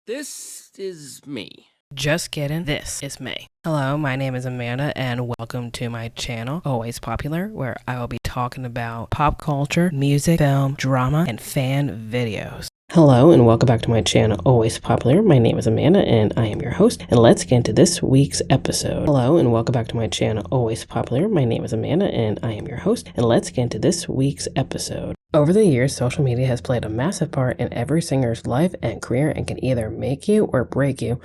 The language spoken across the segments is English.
This is me. Just kidding, this is me. Hello, my name is Amanda and welcome to my channel, Always Popular, where I will be talking about pop culture, music, film, drama, and fan videos. Hello and welcome back to my channel, Always Popular. My name is Amanda and I am your host, and let's get into this week's episode. Hello and welcome back to my channel, Always Popular. My name is Amanda and I am your host, and let's get into this week's episode. Over the years, social media has played a massive part in every singer's life and career and can either make you or break you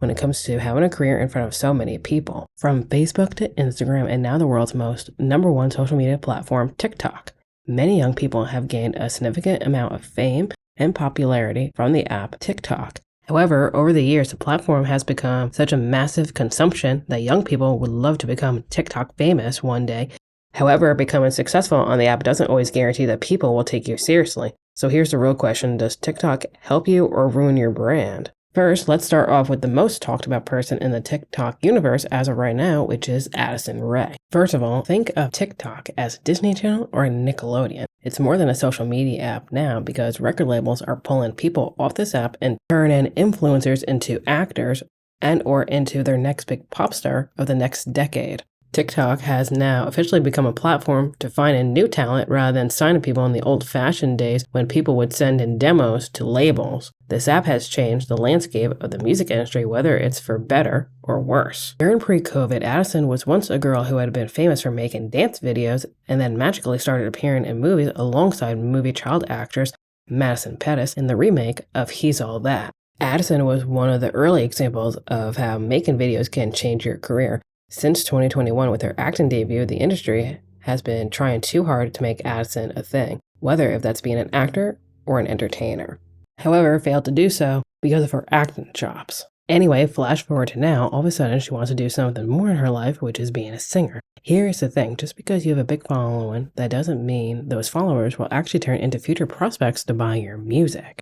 when it comes to having a career in front of so many people. From Facebook to Instagram and now the world's most #1 social media platform, TikTok. Many young people have gained a significant amount of fame and popularity from the app TikTok. However, over the years, the platform has become such a massive consumption that young people would love to become TikTok famous one day. However, becoming successful on the app doesn't always guarantee that people will take you seriously. So here's the real question: does TikTok help you or ruin your brand? First, let's start off with the most talked about person in the TikTok universe as of right now, which is Addison Rae. First of all, think of TikTok as a Disney Channel or a Nickelodeon. It's more than a social media app now because record labels are pulling people off this app and turning influencers into actors and or into their next big pop star of the next decade. TikTok has now officially become a platform to find a new talent rather than signing people in the old-fashioned days when people would send in demos to labels. This app has changed the landscape of the music industry, whether it's for better or worse. During pre-COVID, Addison was once a girl who had been famous for making dance videos and then magically started appearing in movies alongside movie child actress Madison Pettis in the remake of He's All That. Addison was one of the early examples of how making videos can change your career. Since 2021, with her acting debut, the industry has been trying too hard to make Addison a thing, whether if that's being an actor or an entertainer. However, failed to do so because of her acting chops. Anyway, flash forward to now, all of a sudden she wants to do something more in her life, which is being a singer. Here's the thing: just because you have a big following, that doesn't mean those followers will actually turn into future prospects to buy your music.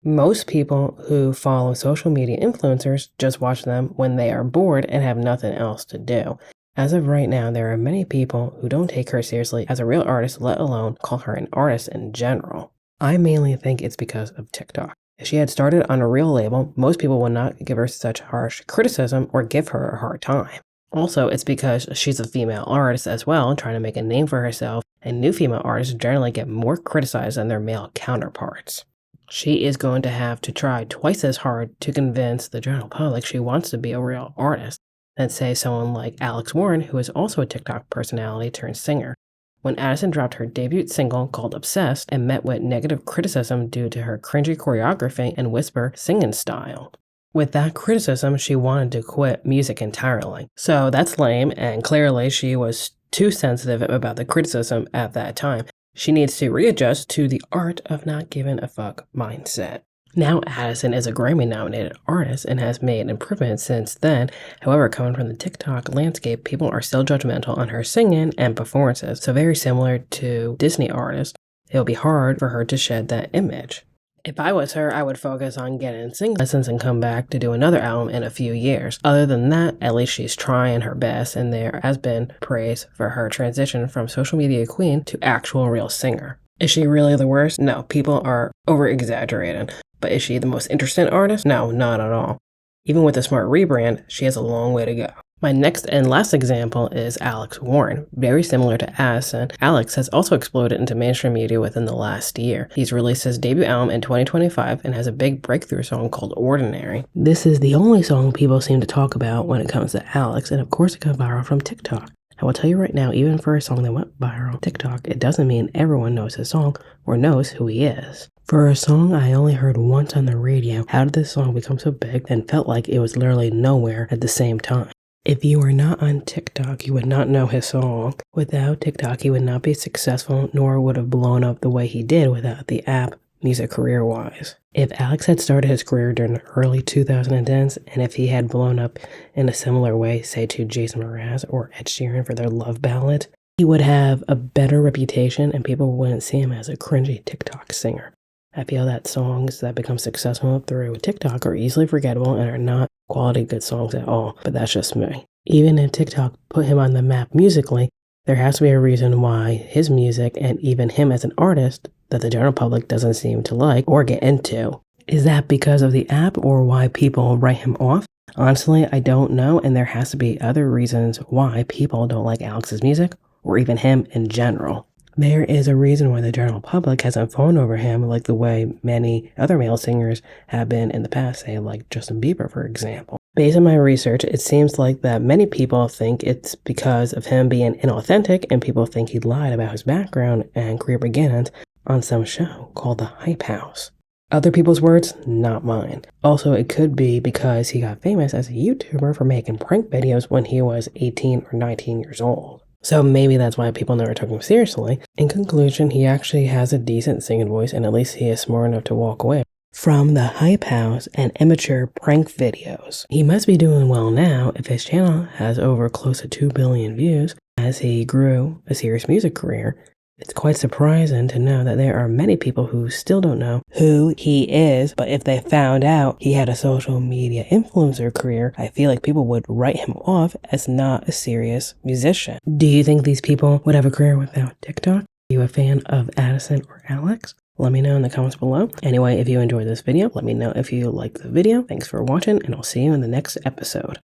Most people who follow social media influencers just watch them when they are bored and have nothing else to do. As of right now, there are many people who don't take her seriously as a real artist, let alone call her an artist in general. I mainly think it's because of TikTok. If she had started on a real label, most people would not give her such harsh criticism or give her a hard time. Also, it's because she's a female artist as well, trying to make a name for herself, and new female artists generally get more criticized than their male counterparts. She is going to have to try twice as hard to convince the general public she wants to be a real artist than, say, someone like Alex Warren, who is also a TikTok personality turned singer. When Addison dropped her debut single called Obsessed and met with negative criticism due to her cringy choreography and whisper singing style. With that criticism, she wanted to quit music entirely. So that's lame, and clearly she was too sensitive about the criticism at that time. She needs to readjust to the art of not giving a fuck mindset. Now Addison is a Grammy-nominated artist and has made improvements since then. However, coming from the TikTok landscape, people are still judgmental on her singing and performances. So very similar to Disney artists, it'll be hard for her to shed that image. If I was her, I would focus on getting singing lessons and come back to do another album in a few years. Other than that, at least she's trying her best, and there has been praise for her transition from social media queen to actual real singer. Is she really the worst? No, people are over-exaggerating. But is she the most interesting artist? No, not at all. Even with a smart rebrand, she has a long way to go. My next and last example is Alex Warren. Very similar to Addison, Alex has also exploded into mainstream media within the last year. He's released his debut album in 2025 and has a big breakthrough song called Ordinary. This is the only song people seem to talk about when it comes to Alex, and of course it got viral from TikTok. I will tell you right now, even for a song that went viral on TikTok, it doesn't mean everyone knows his song or knows who he is. For a song I only heard once on the radio, how did this song become so big and felt like it was literally nowhere at the same time? If you were not on TikTok, you would not know his song. Without TikTok, he would not be successful, nor would have blown up the way he did without the app, music career-wise. If Alex had started his career during the early 2010s, and if he had blown up in a similar way, say to Jason Mraz or Ed Sheeran for their love ballad, he would have a better reputation and people wouldn't see him as a cringy TikTok singer. I feel that songs that become successful through TikTok are easily forgettable and are not quality good songs at all, but that's just me. Even if TikTok put him on the map musically, there has to be a reason why his music and even him as an artist that the general public doesn't seem to like or get into. Is that because of the app or why people write him off? Honestly, I don't know, and there has to be other reasons why people don't like Alex's music, or even him in general. There is a reason why the general public hasn't fawned over him like the way many other male singers have been in the past, say like Justin Bieber, for example. Based on my research, it seems like that many people think it's because of him being inauthentic, and people think he lied about his background and career beginnings on some show called The Hype House. Other people's words, not mine. Also, it could be because he got famous as a YouTuber for making prank videos when he was 18 or 19 years old. So maybe that's why people never took him seriously. In conclusion, he actually has a decent singing voice, and at least he is smart enough to walk away from the Hype House and immature prank videos. He must be doing well now if his channel has over close to 2 billion views as he grew a serious music career. It's quite surprising to know that there are many people who still don't know who he is, but if they found out he had a social media influencer career, I feel like people would write him off as not a serious musician. Do you think these people would have a career without TikTok? Are you a fan of Addison or Alex? Let me know in the comments below. Anyway, if you enjoyed this video, let me know if you liked the video. Thanks for watching, and I'll see you in the next episode.